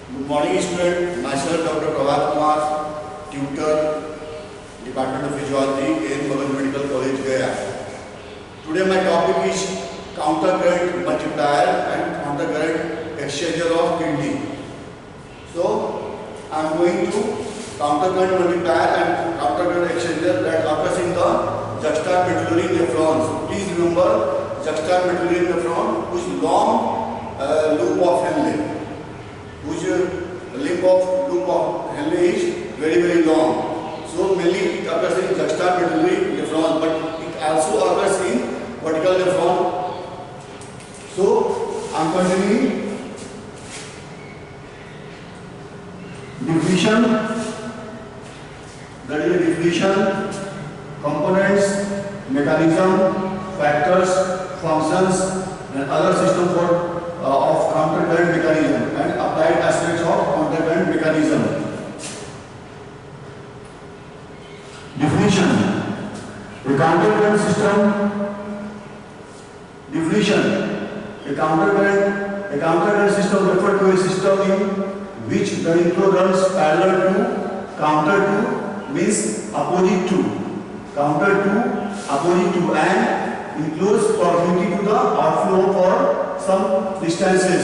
Good morning, student. Myself, Dr. Prabhat Kumar, tutor, Department of Physiology in Magad Medical College, Gaya. Today, my topic is countercurrent multiplier and countercurrent exchanger of kidney. So, I am going to countercurrent multiplier and countercurrent exchanger that occurs in the juxtamedullary nephrons. Please remember, juxtamedullary nephron, whose long loop of Henle. Which loop of Henle is very long. So mainly it occurs in juxtamedullary nephron, but it also occurs in vertical nephron. So I am continuing. Definition, that is the definition, components, mechanism, factors, functions and other system for of countercurrent mechanism and applied aspects of countercurrent mechanism. Definition: a countercurrent system. Definition: a countercurrent system refers to a system in which the inflow runs parallel to, counter to means opposite to, counter to, opposite to, and in close proximity to the outflow for some distances.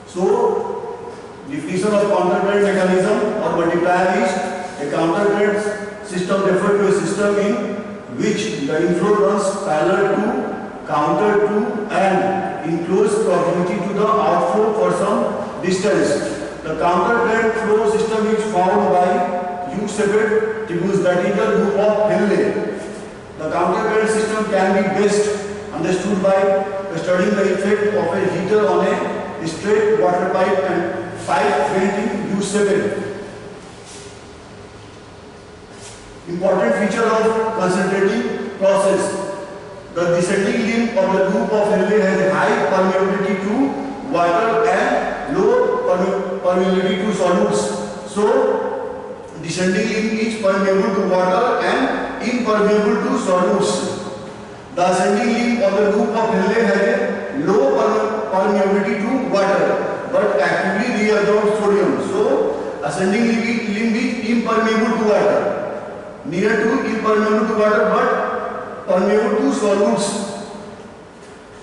So, definition of countercurrent mechanism or multiplier is a countercurrent system referred to a system in which the inflow runs parallel to, counter to, and in close proximity to the outflow for some distance. The countercurrent flow system is formed by U-shaped tubes, that is the loop of Henle. The countercurrent system can be best understood by studying the effect of a heater on a straight water pipe and pipe fed in U-shaped. Important feature of concentrating process. The descending limb of the loop of Henle has high permeability to water and low permeability to solids. So, descending limb is permeable to water and impermeable to solids. The ascending limb of the loop of Henle has a low permeability to water but actively reabsorbs sodium. So, ascending limb is impermeable to water, near to impermeable to water but permeable to solids.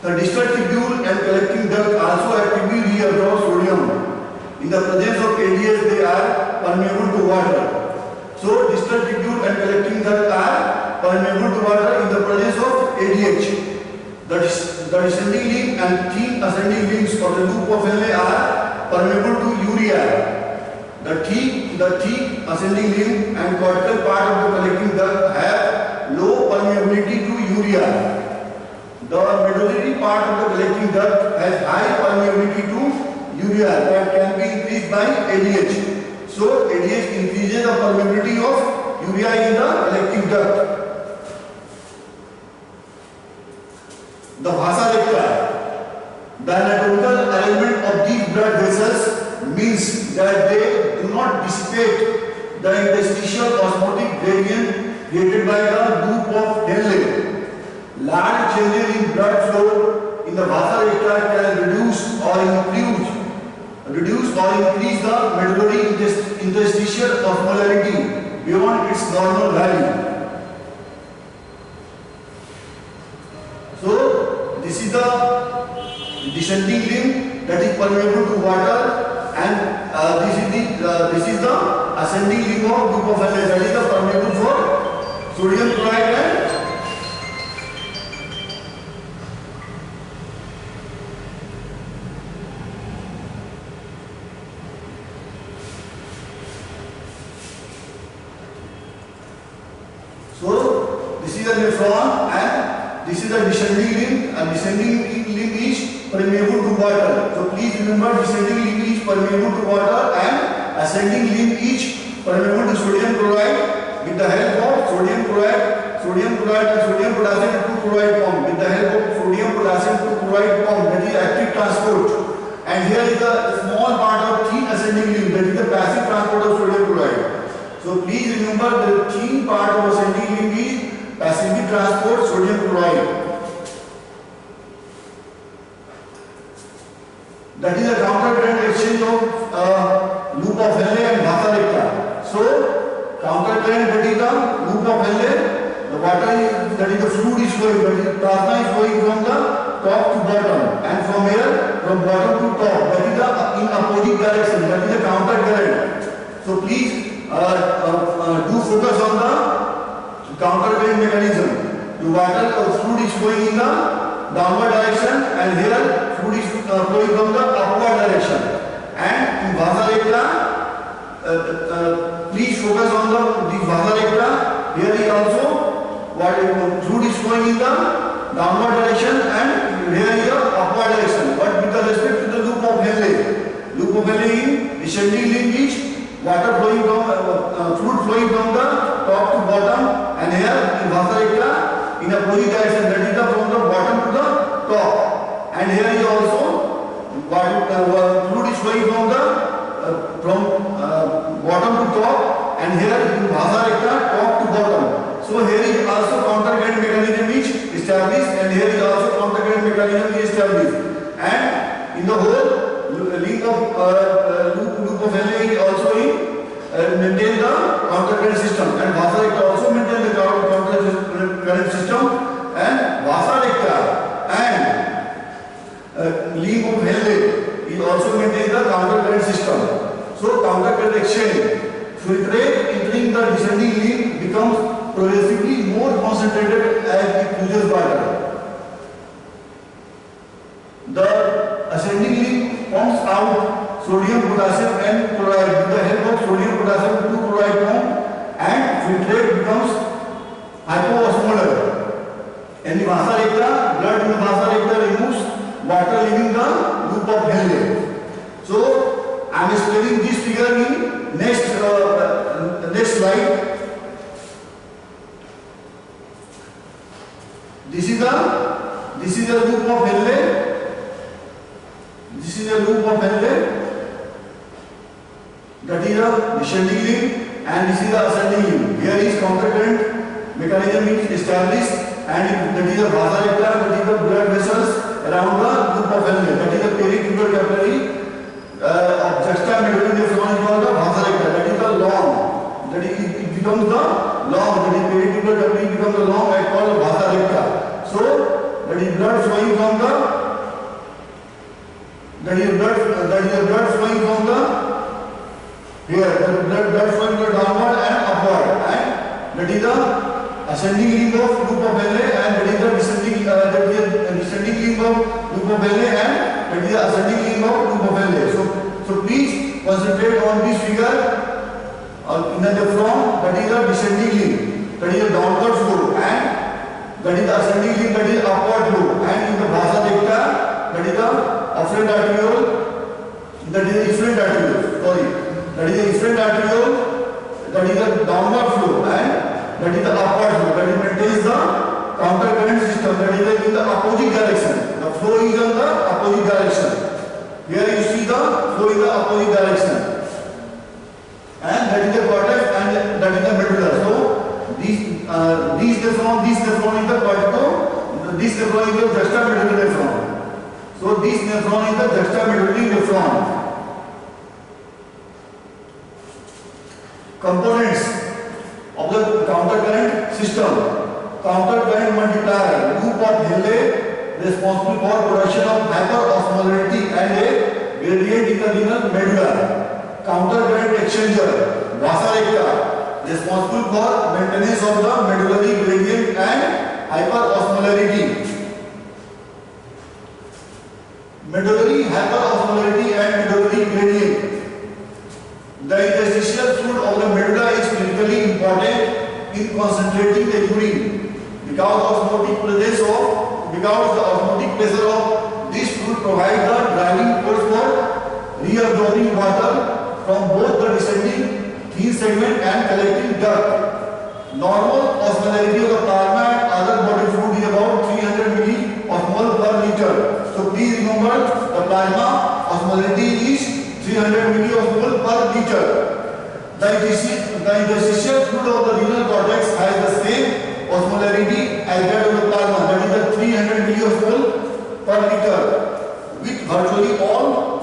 The distal tubule and collecting duct also actively reabsorb sodium. In the presence of ADH, they are permeable to water. So, distal tubule and collecting duct are permeable to water in the presence of ADH. The descending limb and thin ascending limbs of the loop of Henle are permeable to urea. The thick ascending limb and cortical part of the collecting duct have low permeability to urea. The medullary part of the collecting duct has high permeability to urea that can be increased by ADH. So, ADH increases the permeability of urea in the collecting duct. The vasa recta. The anatomical arrangement of these blood vessels means that they do not dissipate the interstitial osmotic gradient created by the loop of Henle. Large changes in blood flow in the vasa recta can reduce or increase the medullary interstitial osmolarity beyond its normal value. So, this is the descending limb that is permeable to water, and this is the ascending limb of loop of Henle, that is the permeable for sodium chloride and so this is the nephron and this is the descending limb, and descending limb is permeable to water. So please remember, descending limb is permeable to water and ascending limb is permeable to sodium chloride with the help of sodium chloride and sodium potassium 2 chloride pump. With the help of sodium potassium 2 chloride pump, that is active transport. And here is the small part of thin ascending limb, that is the passive transport of sodium chloride. So please remember, the thin part of ascending limb is passively transport sodium chloride. That is a counter current exchange of loop of Henle and Vasarekta. So counter current, that is the loop of Henle, the water is, that is the fluid is flowing, but the plasma is flowing from the top to bottom, and from here from bottom to top, that is the in opposite direction, that is the counter current. So please do focus on the counter current mechanism. The water fluid is flowing in the downward direction, and here fluid is flowing from the upward direction. And in Vasarekta, please focus on the Vasarekta. Here is also what fluid is flowing in the downward direction, and here is the upward direction. But with respect to the loop of Henle, loop of Henle in descending link is water flowing from fluid flowing from the top to bottom, and here in Vasarekta in a opposite direction, that is from the bottom to the top. And here is also fluid is flowing from the bottom to top, and here in Vasarekta top to bottom. So here is also counter current mechanism is established, and here is also counter current mechanism is established. And in the whole link of loop of Henle is also in maintain the counter current system, and Vasarekta also maintain the counter current system, and Vasarekta and link of Henle is also maintain the counter current system. So counter current exchange, filtrate entering the descending link becomes progressively more concentrated as it uses water. The ascending link pumps out sodium, potassium and chloride with the help of sodium, potassium, 2 chloride pump, and filtrate becomes hypoosmolar. And the Vasarekta, blood in the Vasarekta removes water leaving the loop of Henle. So I am explaining this figure in next slide. This is a loop of Henle. This is a loop of Henle. That is a descending link, and this is the ascending link. Here is counter current mechanism is established, and that is the Vasarekta, that is the blood vessels around the loop of Henle. That is the peritubular capillary of juxtamedullary nephron is called the Vasarekta. That is the long. That is, it becomes the long. That is peritubular capillary becomes the long. I call the Vasarekta. So that is blood flowing from the. That is blood flowing from the here. The blood flowing from downward and upward, and that is the ascending limb of loop of Henle, and that is the descending limb of loop of Henle, and that is the ascending limb of loop of Henle. So please concentrate on this figure. In the nephron, that is the descending limb, that is the downward flow, and that is the ascending limb, that is upward flow, and in the Vasarekta, that is the afferent arteriole, that is the efferent arteriole. Sorry, that is the efferent arteriole, that is the downward flow, and that is the upward flow, that it maintains the counter current system, that is in the opposite direction. The flow is in the opposite direction. Here you see the flow in the opposite direction, and that is the cortex, and that is the medulla. So these nephron is the cortico, this nephron is the juxtamedullary nephron. So this nephron is the juxtamedullary nephron. Components of the counter current system. Counter current multiplier, loop of Henle, responsible for production of hyperosmolarity and a gradient in the renal medulla. Counter current exchanger, Vasarekta, responsible for maintenance of the medullary gradient and hyperosmolarity. Medullary hyperosmolarity and medullary gradient. The interstitial fluid of the medulla is critically important in concentrating the urine because the osmotic pressure of this fluid provides the driving force for reabsorbing water from both the descending thin segment and collecting duct. Normal osmolarity of the plasma and other body fluid is about 300 millimol per liter. So please remember the plasma osmolarity is 300 millimol per liter. The interstitial fluid of the renal cortex has the same osmolarity as that of the plasma, that is the 300 millimol per liter, with virtually all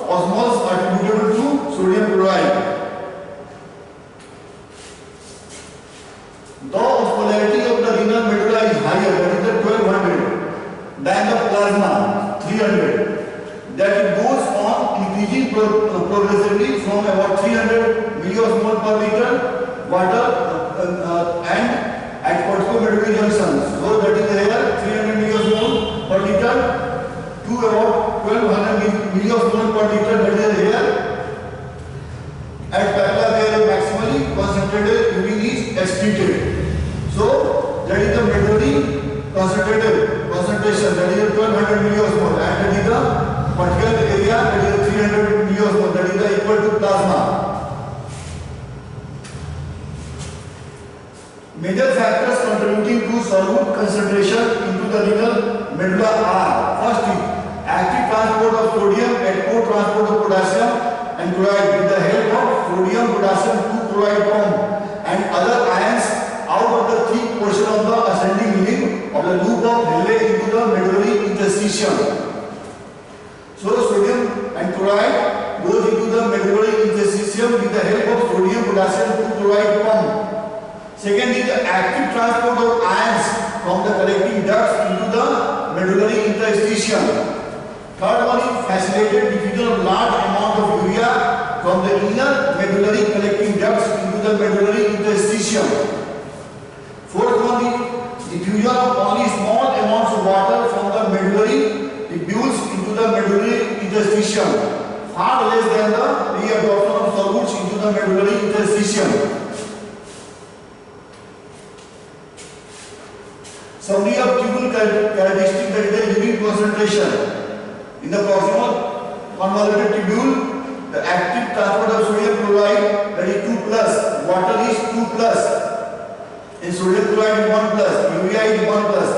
decreasing progressively from about 300 milliosmol per liter water and at particular medullary junction. So that is here 300 milliosmol per liter to about 1200 milliosmol per liter, that is here. At papilla where maximally concentrated urine is excreted. So that is the medullary concentration, that is 1200 milliosmol, and that is the particular area, that is 300 milliosmol, that is equal to plasma. Major factors contributing to solute concentration into the renal medulla are: first is active transport of sodium and co-transport of potassium and chloride with the help of sodium potassium 2 chloride pump and other ions out of the thick portion of the ascending limb of the loop of Henle into the medullary interstitium. So sodium and chloride goes into the medullary interstitium with the help of sodium potassium 2 chloride pump. Second is the active transport of ions from the collecting ducts into the medullary interstitium. Third one is facilitated diffusion of large amount of urea from the inner medullary collecting ducts into the medullary interstitium. Fourth one is diffusion of only small amounts of water from the medullary tubules into the medullary interstitium, far less than the reabsorption of solutes into the medullary interstitium. Summary of tubule characteristic, that is the urine concentration. In the proximal convoluted tubule, the active transport of sodium chloride, that is 2 plus, water is 2 plus, and sodium chloride is 1 plus, urea is 1 plus.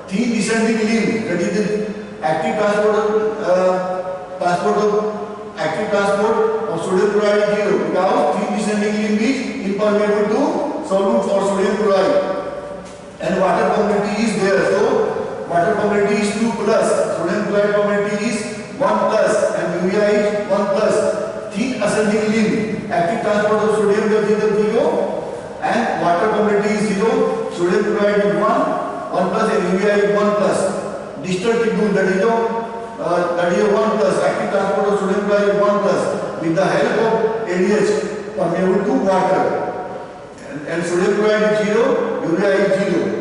Thin descending limb, that is the active transport of sodium chloride is 0, because thin descending limb is impermeable to solutes or sodium chloride. And water permeability is there, so water permeability is 2 plus, sodium chloride permeability is 1 plus, and urea is 1 plus. Thin ascending limb, active transport of sodium is 0, and water permeability is 0, sodium chloride is 1 plus, and urea is 1 plus. Distal tubule, that is 1 plus, active transport of sodium chloride is 1 plus, with the help of ADH permeable to water. And sodium chloride is 0, urea is 0.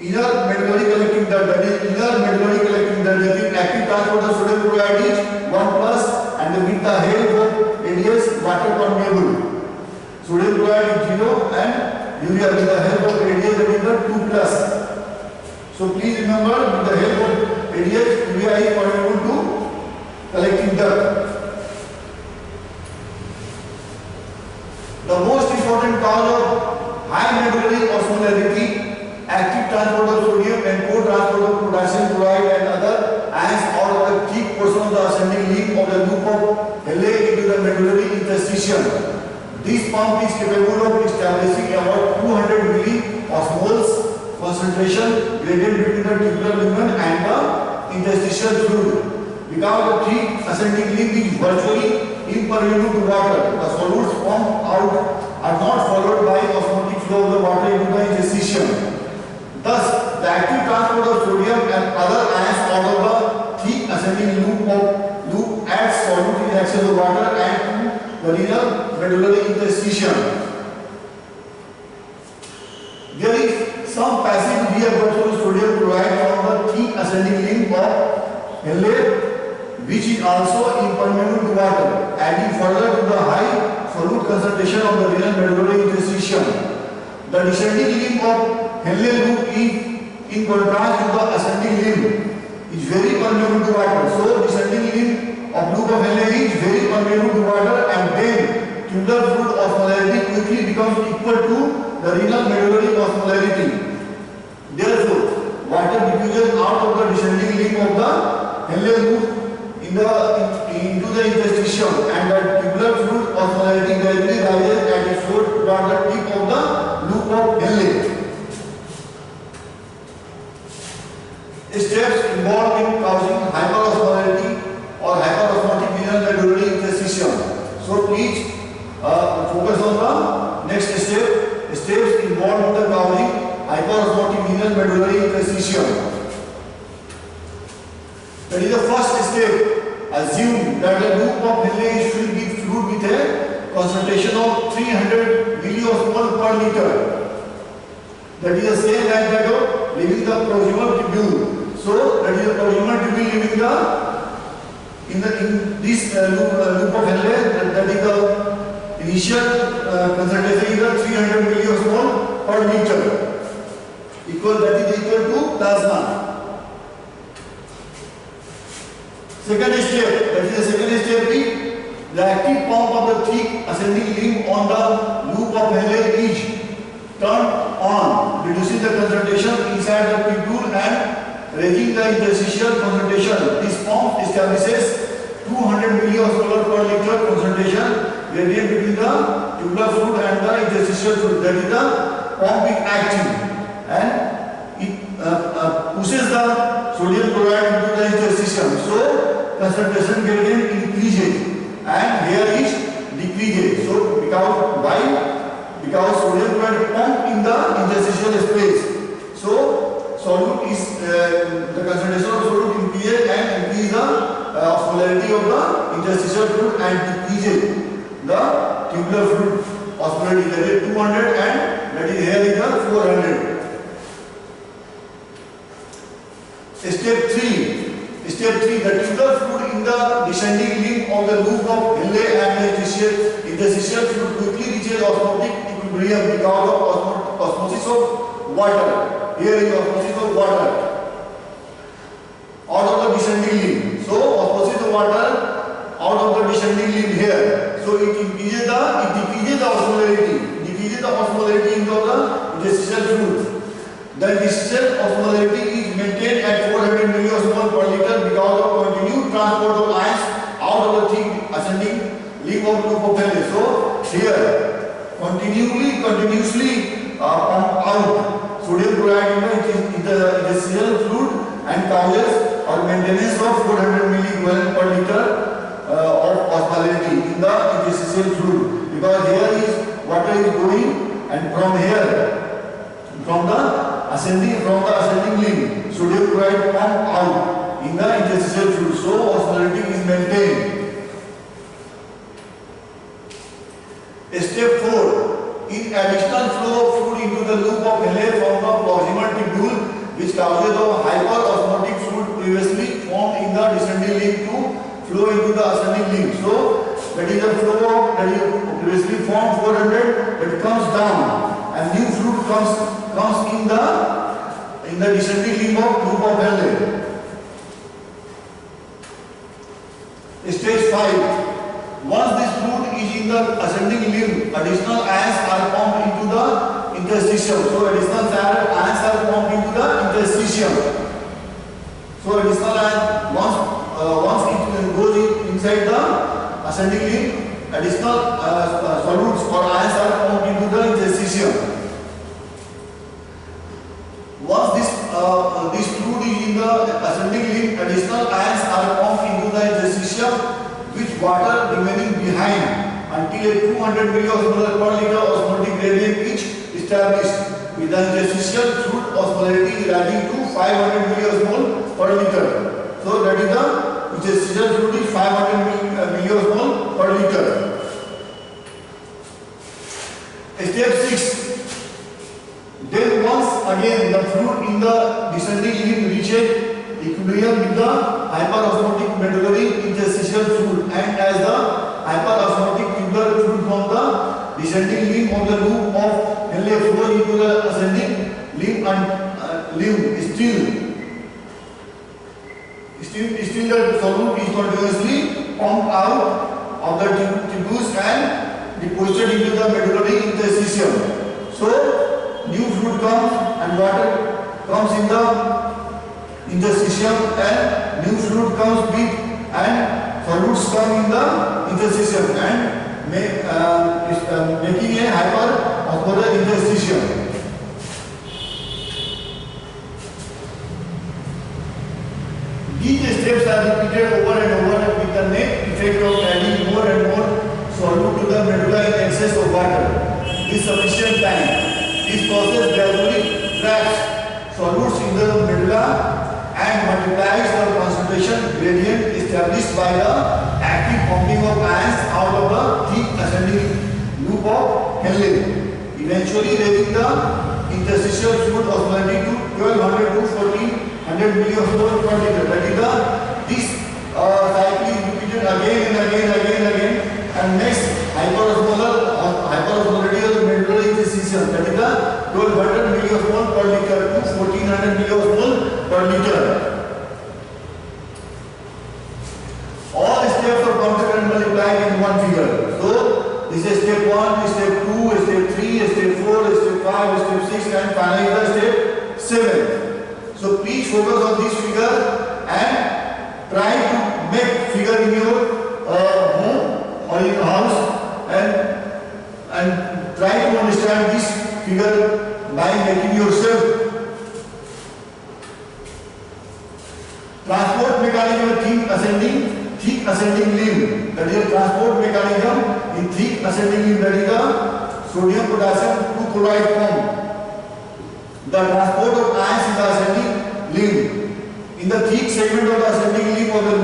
Inner medullary collecting duct, that is active transport of sodium chloride is 1 plus, and with the help of ADH water permeable. Sodium chloride is 0 and urea with the help of ADH, that is 2 plus. So please remember, with the help of ADH, urea is permeable to collecting duct. The most important cause of high medullary osmolarity, active transport of sodium and co-transport of potassium chloride and other ions out of the thick portion of the ascending limb of the loop of Henle into the medullary interstitium. This pump is capable of establishing about 200 milliosmoles concentration gradient between the tubular lumen and the interstitial fluid. Because the thick ascending limb is virtually impermeable to water, the solutes pumped out are not followed by osmotic flow of the water into the interstitium. Thus, the active transport of sodium and other ions out of the thick ascending loop adds solute in excess of water and to the renal medullary interstitium. There is some passive reabsorption of sodium chloride from the thick ascending limb of Henle, which is also impermeable to water, adding further to the high solute concentration of the renal medullary interstitium. The descending limb of Henle loop is, in contrast to the ascending limb, is very permeable to water. So descending limb of loop of Henle is very permeable to water, and then tubular fluid osmolarity quickly becomes equal to the renal medullary osmolarity. Therefore, water diffusion out of the descending limb of the Henle loop into the interstitium, and the tubular fluid osmolarity gradually rises at its source toward the tip of the loop of Henle. Steps involved in causing hyperosmolarity or hyperosmotic renal medullary interstitium. So please focus on the next step. Steps involved in the causing hyperosmotic renal medullary interstitium. That is the first step. Assume that a loop of Henle is filled with fluid with a concentration of 300 milliosmol per liter. That is the same as that of leaving the proximal tubule. So that is the proximal tubule leaving in this loop of Henle. That is the initial concentration is the 300 milliosmol per liter. That is equal to plasma. Second step, that is the second step is the active pump of the thick ascending limb on the loop of Henle is turned on, reducing the concentration inside the tubule and raising the interstitial concentration. This pump establishes 200 milliosmolar per liter concentration gradient between the tubular fluid and the interstitial fluid. That is the pump is active and it pushes the sodium chloride into the interstitium. So concentration gradient increases and here is decreases. So because sodium chloride pumped in the interstitial space. So solute is the concentration of solute increases and increases the osmolarity of the interstitial fluid and decreases the tubular fluid osmolarity. That is 200 and that is here is the 400. Step 3, the tubular fluid in the descending limb of the loop of Henle and the interstitial fluid quickly reaches osmotic equilibrium because of osmosis of water. Here is osmosis of water out of the descending limb. So osmosis of water out of the descending limb here. So it decreases the osmolarity. Decreases the osmolarity into the interstitial fluid. The interstitial osmolarity is maintained at 400 milliosmol per liter because of continued transport of ions out of the thick ascending limb of loop of Henle. So here continuously pump out sodium chloride in the interstitial fluid and causes or maintenance of 400 milligallon per liter of osmolarity in the interstitial fluid, because here is water is going and from the ascending limb, sodium chloride pump out in the interstitial fluid, so osmolarity is maintained. Step 4, in additional flow of fluid into the loop of Henle from the proximal tubule, which causes the hyperosmotic fluid previously formed in the descending limb to flow into the ascending limb. So that is the flow of that is previously formed 400 that comes down and new fluid comes in the descending limb of loop of Henle. Stage 5. Once this fluid is in the ascending limb, additional ions are pumped into the interstitium. So additional ions are pumped into the interstitium. So additional ions, once it goes inside the ascending limb, additional solutes or ions are pumped into the interstitium. Once this fluid is in the ascending limb, additional ions are pumped into the interstitium, with water remaining behind until a 200 milliosmolar per liter osmotic gradient is established, with the interstitial fluid osmolarity rising to 500 milliosmol per liter. So that is the interstitial fluid is 500 milliosmol per liter. Step 6. Then once again the fluid in the descending limb reaches equilibrium with the hyperosmotic medullary interstitial fluid, and as the hyperosmotic tubular fluid from the descending limb of the loop of Henle flows into the ascending limb and limb, still the solute is continuously pumped out of the tubules and deposited into the medullary interstitium. So new fluid comes and water comes in the interstitium and new fluid comes with and solutes come in the interstitium and making a hyperosmolar interstitium. These steps are repeated over and over with the net effect of adding more and more solute to the medulla in excess of water. This sufficient time. This process gradually traps solutes in the medulla and multiplies the concentration concentration gradient established by the active pumping of ions out of the thick ascending loop of Henle, eventually raising the interstitial fluid osmolality to 1200 to 1400 milliosmol per liter. That is this cycle is repeated again and again, and next hyperosmolarity of the medullary interstitium, that is the 1200 milliosmol per liter to 1400 milliosmol per liter. All steps of counter current multiplied in one figure. So this is step 1, step 2, step 3, step 4, step 5, step 6, and finally the step 7. So please focus on this figure and try to make figure in your home or in your house, and try to understand this figure by making yourself. Transport mechanism of thick ascending limb. That is a transport mechanism in thick ascending limb. That is the sodium potassium 2 chloride form. The transport of ions in the ascending limb. In the thick segment of the ascending limb of the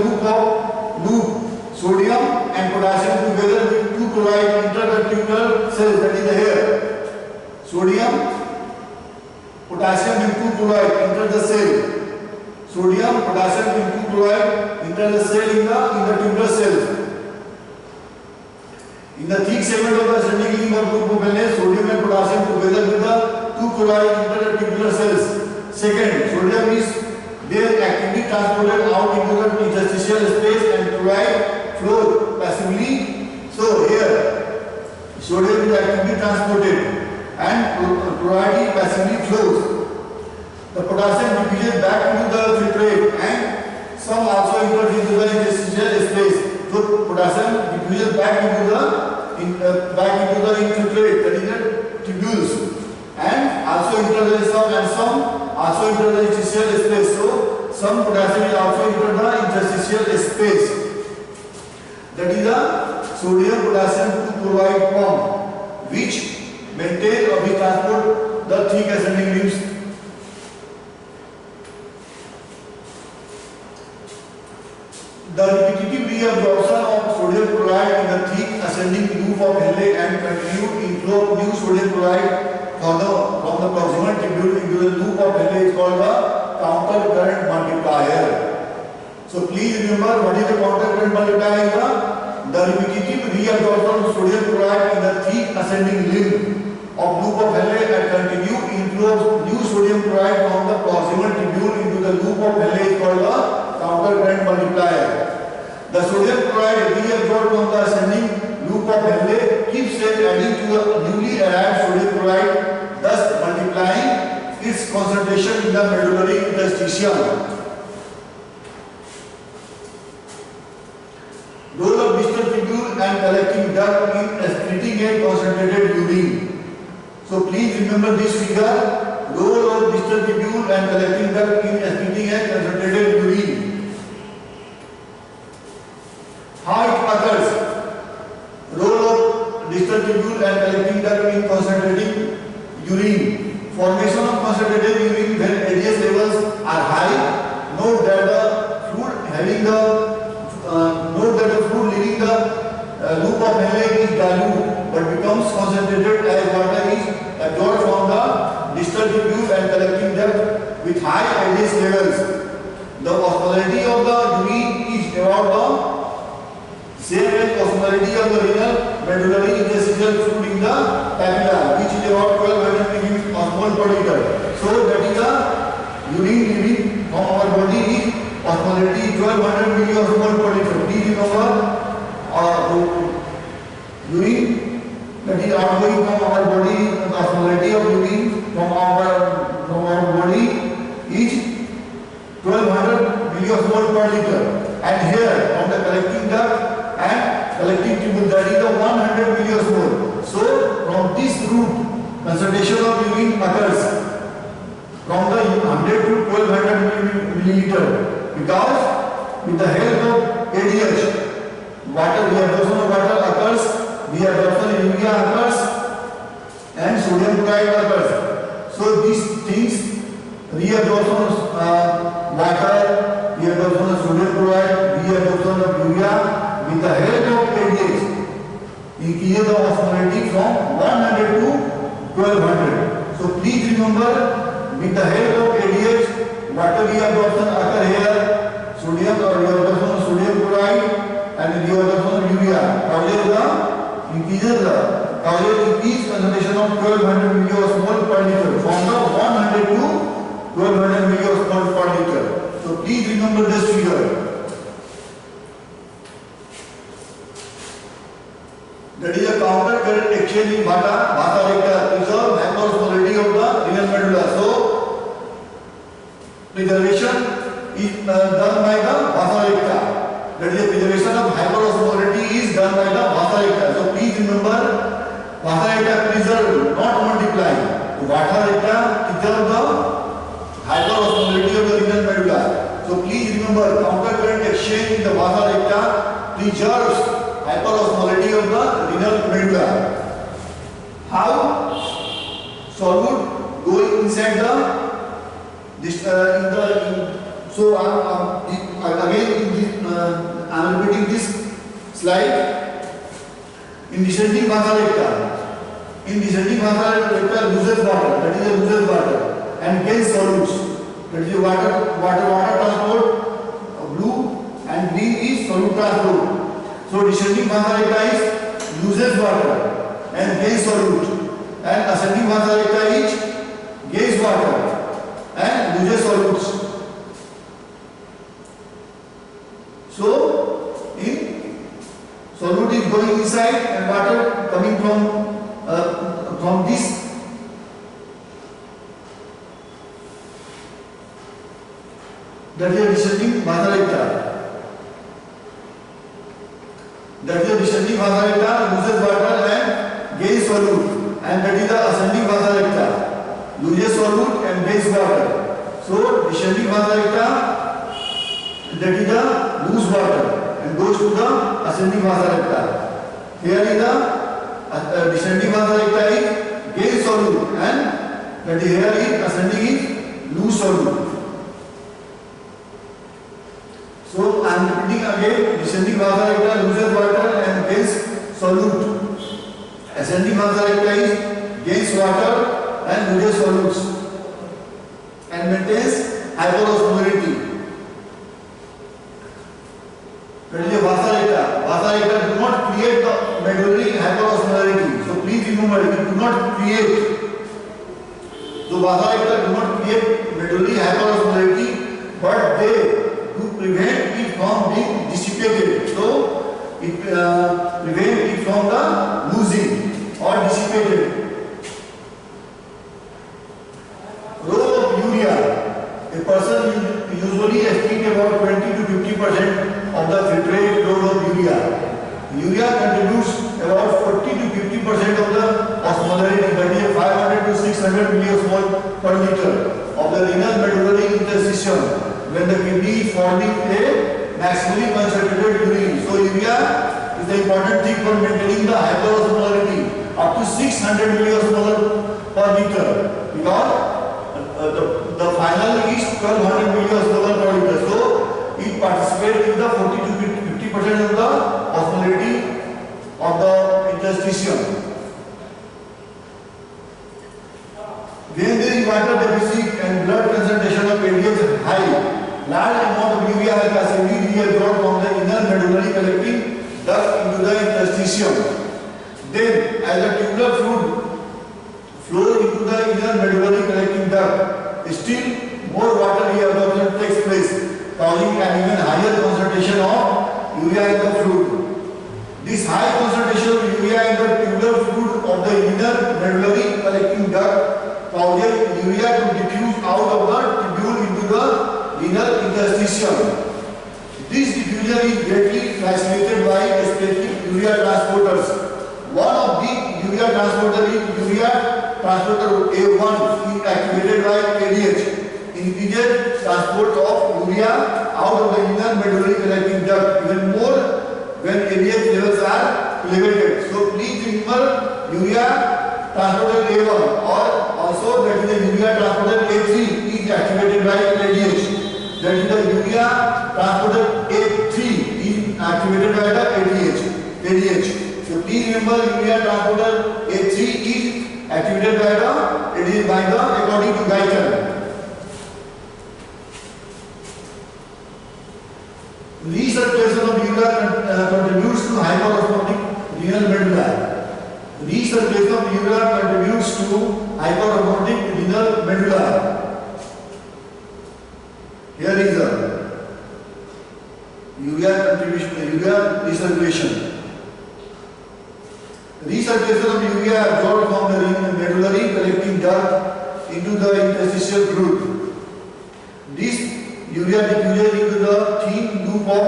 loop, sodium and potassium together with 2 chloride enter the tubular cells. That is the hair. Sodium, potassium and 2 chloride enter the cell. Sodium, potassium and 2 chloride enter the cell in the tubular cells. In the thick segment of the ascending limb of loop of Henle, sodium and potassium together with the 2 chloride enter the tubular cells. Second, sodium is there actively transported out into the interstitial space and chloride flows passively. So here, sodium is actively transported and chloride passively flows. The potassium diffuses back into the filtrate and some also enters into the interstitial space. So potassium diffuses back into the infiltrate, that is the tubules, and also enters some also enter the interstitial space. So some potassium is also enter the interstitial space. That is the sodium potassium 2 chloride form, which maintain or we transport the thick ascending limbs. The repetitive reabsorption of sodium chloride in the thick ascending loop of Henle and continued inflow of new sodium chloride from the proximal tubule into the loop of Henle is called the counter current multiplier. So please remember what is the counter current multiplier? The repetitive reabsorption of sodium chloride in the thick ascending limb of loop of Henle and continued inflow of new sodium chloride from the proximal tubule into the loop of Henle is called the counter current multiplier. The sodium chloride reabsorbed from the ascending loop of Henle keeps adding to the newly arrived sodium chloride, thus multiplying its concentration in the medullary interstitium. Role of distal tubule and collecting duct in excreting a concentrated urine. So please remember this figure. Role of distal tubule and collecting duct in excreting a concentrated urine. How it occurs? Role of distal tubule and collecting duct in concentrating urine. Formation of concentrated urine when ADS levels are high. Note that the fluid leaving the loop of Henle is dilute but becomes concentrated as water is absorbed from the distal tubule and collecting duct with high ADS levels. The osmolality of the urine is about the same as osmolality of the renal medullary interstitial fluid in the papilla, which is about 1200 millimol per liter. So that is the urine leaving from our body is osmolality 1200 millimol per liter. Please remember urine that is outgoing from our body, the osmolality of urine from our body is 1200 millimol per liter. And here from the collecting duct and collecting tubule, that is the 100 millimol. So from this route concentration of urine occurs from the 100 to 1200 milliliter, because with the help of ADH, water reabsorption of water occurs, reabsorption in urea occurs, and sodium chloride occurs. So these things, reabsorption of water, reabsorption of sodium from 100 to 1200. So please remember, with the help of ADH, water reabsorption occur here, sodium or reabsorption of sodium chloride and reabsorption of urea. Increases the increase concentration of 1200 milliosmol per liter from the 100 to 1200 milliosmol per liter. So please remember this figure. That is a counter current exchange in vasa recta preserve hyperosmolarity of the renal medulla. So preservation is done by the vasa recta. That is, the preservation of hyperosmolarity is done by the vasa recta. So please remember, vasa recta preserve, not multiply. Vasa recta preserve the hyperosmolarity of the renal medulla. So please remember, counter current exchange in the vasa recta preserves hyperosmolarity of the renal medulla. How? Solute going inside so I am repeating this slide. In descending vasa recta, loses water, that is, loses water, and gains solutes, that is, water transport, blue and green is solute transport. So descending vasa recta is loses water and gains solute, and ascending vasa recta is gains water and loses solutes. So in solute is going inside and water coming from this. That is a descending vasa recta. That is, the descending vasa recta loses water and gains solute, and that is the ascending vasa recta loses solute and gains water. So descending vasa recta, that is the lose water and goes to the ascending vasa recta. Here is the descending vasa recta is gains solute, and that is here is ascending is lose solute. So I am repeating again, descending vasa recta loses water and gains solute. Ascending vasa recta is gains water and loses solutes and maintains hyperosmolarity. That is a vasa recta. Vasa recta do not create the medullary hyperosmolarity. So please remember, it do not create. So vasa recta do not create medullary hyperosmolarity, but they to prevent it from being dissipated. So it prevent it from the losing or dissipated. Role of urea. A person usually excretes about 20 to 50% of the filtrate load of urea. Urea contributes about 40 to 50% of the osmolarity, that is 500 to 600 milliosmol per liter of the renal medullary interstitium when the kidney is forming a maximally concentrated urine. So urea is the important thing for maintaining the hyperosmolarity up to 600 milliosmolar per liter, because the final is 1200 milliosmolar per liter. So it participates in the 40 to 50% of the osmolarity of the interstitium. When there is water deficit and blood concentration of ADH is high, large amount of urea is passively reabsorbed from the inner medullary collecting duct into the interstitium. Then, as the tubular fluid flows into the inner medullary collecting duct, still more water reabsorption takes place, causing an even higher concentration of urea in the fluid. This high concentration of urea in the tubular fluid of the inner medullary collecting duct causes urea to diffuse out of the tubule into the renal interstitium. This diffusion is greatly facilitated by specific urea transporters. One of the urea transporters is urea transporter A1 is activated by ADH, increases transport of urea out of the inner medullary collecting duct, even more when ADH levels are elevated. So please remember, urea transporter A1 or also that is the urea transporter A3 is activated by ADH. That is the urea transporter A3 is activated by the ADH. So please member urea transporter A3 is activated by the according to Guyton. Recirculation of urea contributes to hyperosmotic renal medulla. Recirculation of urea contributes to hyperosmotic renal medulla. Here is the urea contribution, urea recirculation. Recirculation of urea absorbed from the medullary collecting duct into the interstitial fluid. This urea diffuses into the thin loop of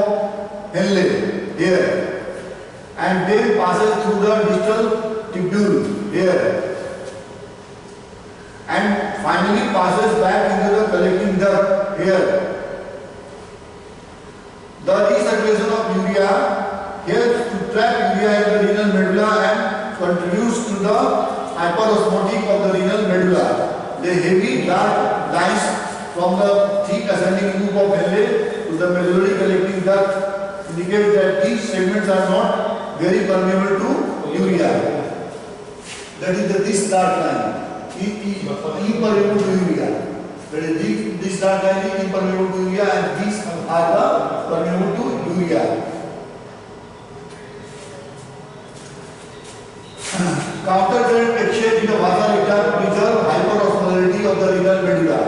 Henle here and then passes through the distal tubule here and finally passes back into the collecting duct here. The recirculation of urea helps to trap urea in the renal medulla and contributes to the hyperosmotic of the renal medulla. The heavy dark lines from the thick ascending loop of Henle to the medullary collecting duct indicate that these segments are not very permeable to urea. That is this dark line, impermeable to urea. That is this dark line is impermeable to urea and these are the permeable to urea. Counter current exchange in the vasa recta preserve hyperosmolarity of the renal medulla.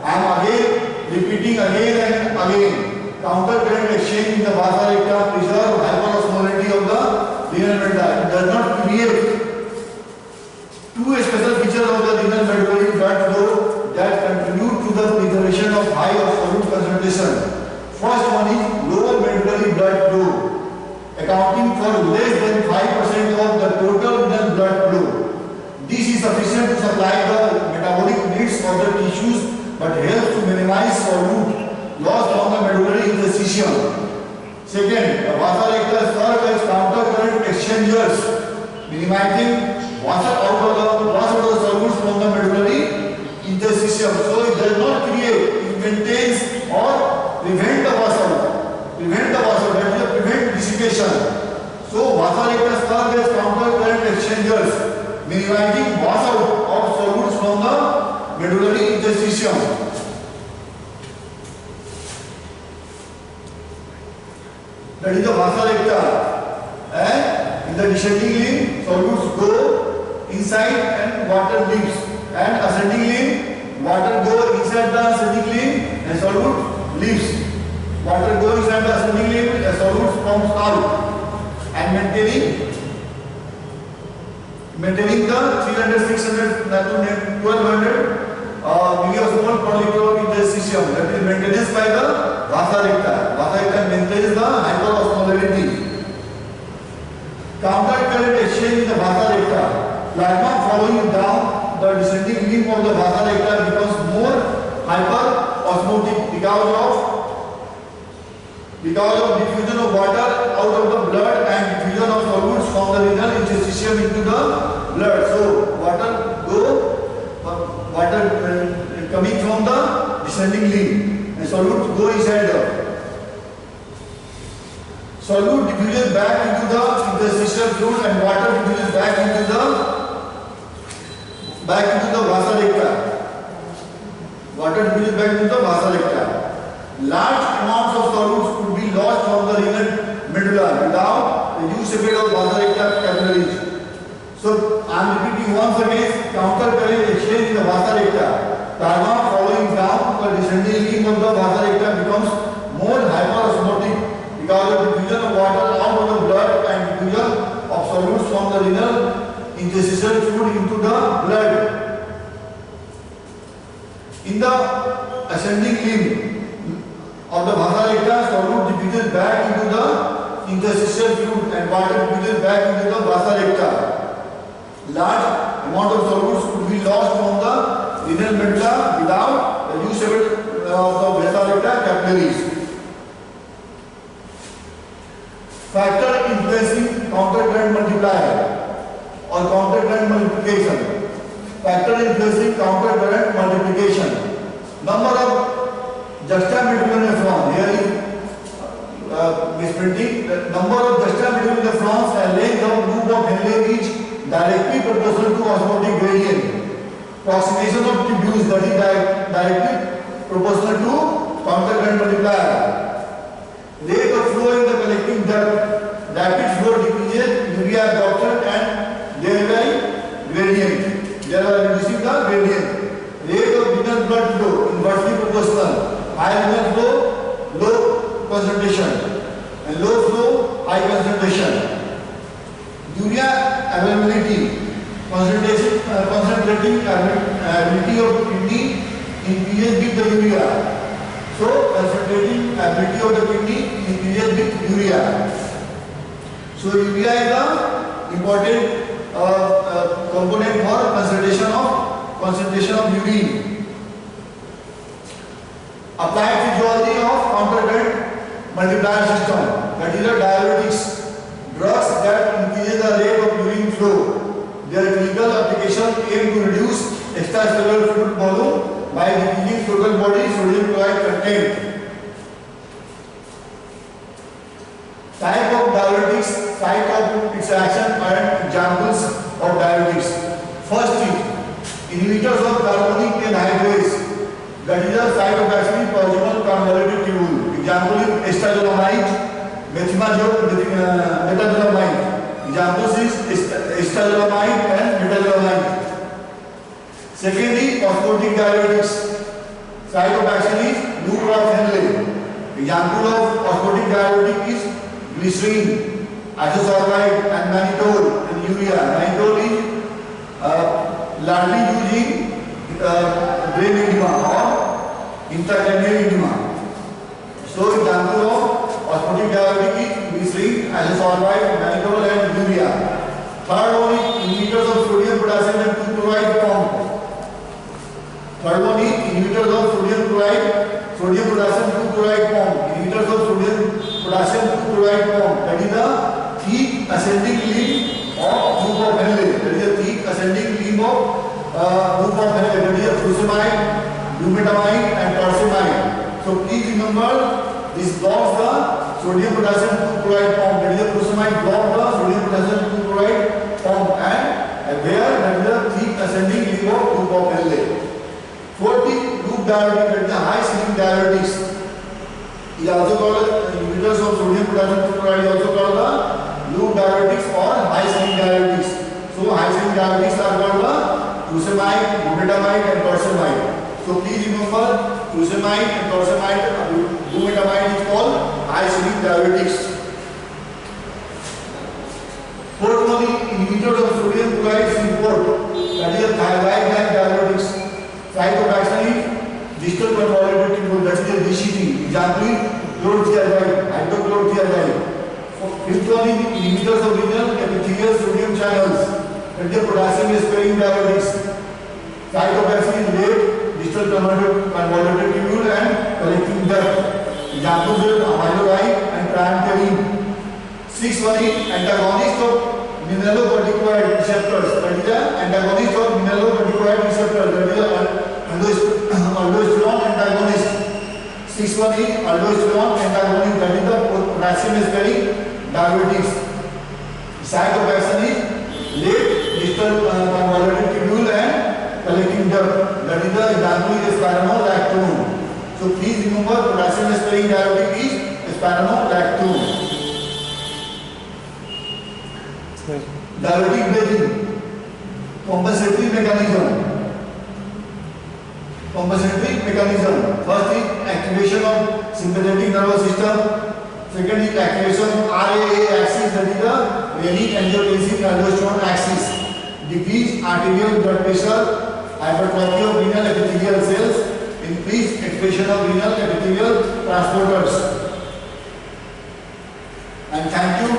I am again repeating again and again. Counter current exchange in the vasa recta preserve hyperosmolarity of the renal medulla. It does not create two special features of the renal medullary blood flow that contribute to the preservation of high absolute concentration. First one is low medullary blood flow, accounting for less than 5% of the total renal blood flow. This is sufficient to supply the metabolic needs of the tissues but helps to minimize solute loss from the medullary interstitium. Second, the vasa recta serve as counter current exchangers, minimizing wash out the solutes from the medullary interstitium. So it does not create, it maintains or prevent the wash out. That is prevent dissipation. So vasa recta serve as counter current exchangers, minimizing wash out of solutes from the medullary interstitium. That is the vasa recta. And in the descending limb, solutes go inside and water leaves. And ascending limb, water go inside the ascending limb and solute leaves. Water go inside the ascending limb and solutes comes out. And maintaining the 300, 600 to 1200 milliosmol per liter of interstitium. That is maintenance by the vasa recta. Vasa recta maintains the hyperosmolarity. Counter current exchange in the vasa recta. Plasma following down the descending limb of the vasa recta becomes more hyperosmotic because of diffusion of water out of the blood and diffusion of solutes from the renal interstitium into the blood. So water coming from the descending limb and solutes go inside the solute diffuses back into the interstitial fluid and water diffuses back into the vasa recta. Water diffuses back into the vasa recta. Large amounts of solutes could be lost from the renal medulla without the use of vasa recta capillaries. So I am repeating once again, counter current exchange in the vasa recta. Plasma following down the descending limb of the vasa recta becomes more hyperosmotic because of diffusion of water out of the blood and diffusion of solutes from the renal interstitial fluid into the blood. In the ascending limb of the vasa recta, solute diffuses back into the interstitial fluid and water diffuses back into the vasa recta. Large amount of solutes could be lost from the renal medulla without the use of the vasa recta capillaries. Factor influencing counter current multiplier or counter current multiplication. Factor influencing counter current multiplication. Number of juxtamedullary nephrons. Here is misprinting. The number of juxtamedullary nephrons and length of loop of Henle directly proportional to osmotic gradient. Approximation of tubules, that is directly proportional to counter current multiplier. Rate of flow in the collecting duct, rapid flow decreases urea absorption and thereby gradient. Thereby reducing the gradient. Rate of renal blood flow inversely proportional. High renal flow, low concentration, and low flow, high concentration. Urea availability, concentrating ability of kidney increases with the urea. So concentrating ability of the kidney increases with urea. So urea is the important component for concentration of urine. Applied physiology of counter current multiplier system, that is the diuretics, drugs that increase the rate of urine flow. Their clinical application aim to reduce extracellular fluid volume by decreasing total body sodium chloride content. Type of diuretics, site of its action and examples of diuretics. First is inhibitors of carbonic anhydrase, that is the site of action is proximal convoluted tubule. Example is acetazolamide, metazolamide. Examples is acetazolamide and metazolamide. Secondly, osmotic diuretics. Site of action is loop of Henle. Example of osmotic diuretic is glycerin, isosorbide and mannitol and urea. Mannitol is largely used in brain edema or intracranial edema. So example of osmotic diuretic is glycerin, isosorbide, mannitol and urea. Third one is inhibitors of sodium, potassium and 2-chloride pump. Third one is inhibitors of sodium, potassium 2-chloride pump. Inhibitors of sodium, potassium 2-chloride pump. That is the thick ascending limb of loop of Henle. That is the thick ascending limb of loop of Henle. That is the furosemide, bumetamide and torsemide. So please remember, this blocks the sodium, potassium 2-chloride pump. That is the furosemide blocks the sodium, potassium 2-chloride pump, and there that is the thick ascending limb of loop of Henle. Fourth is loop diuretic, that is the high sealing diuretics. Is also called inhibitors of sodium, potassium 2-chloride, is also called the loop diuretics or high sealing diuretics. So high sealing diuretics are called the furosemide, bumetamide and torsemide. So please remember, furosemide and torsemide, bumetamide is called high sealing diuretics. Fourth one is inhibitors of sodium chloride synthol, that is the thiazide like diuretics. Site of action is distal convoluted tubule, that is the DCT. Example is chlorothiazide, hydrochlorothiazide. Fifth one is inhibitors of renal epithelial sodium channels, that is the potassium sparing diuretics. Site of action is late distal convoluted tubule and collecting duct. Examples are amyloride and triamterene. Sixth one is antagonist of mineralocorticoid receptors, that is the antagonist of mineralocorticoid receptors, that is the aldosterone antagonist. Sixth one is aldosterone antagonist, that is the potassium sparing diuretics. Site of action is late distal convoluted tubule and collecting duct, that is the example is spironolactone. So please remember, potassium sparing diuretic is spironolactone. Diuretic braking, compensatory mechanism. First is activation of sympathetic nervous system. Second is activation of RAA axis, that is the renin-angiotensin-aldosterone axis. Decrease arterial blood pressure, hypertrophy of renal epithelial cells, increase expression of renal epithelial transporters. And thank you.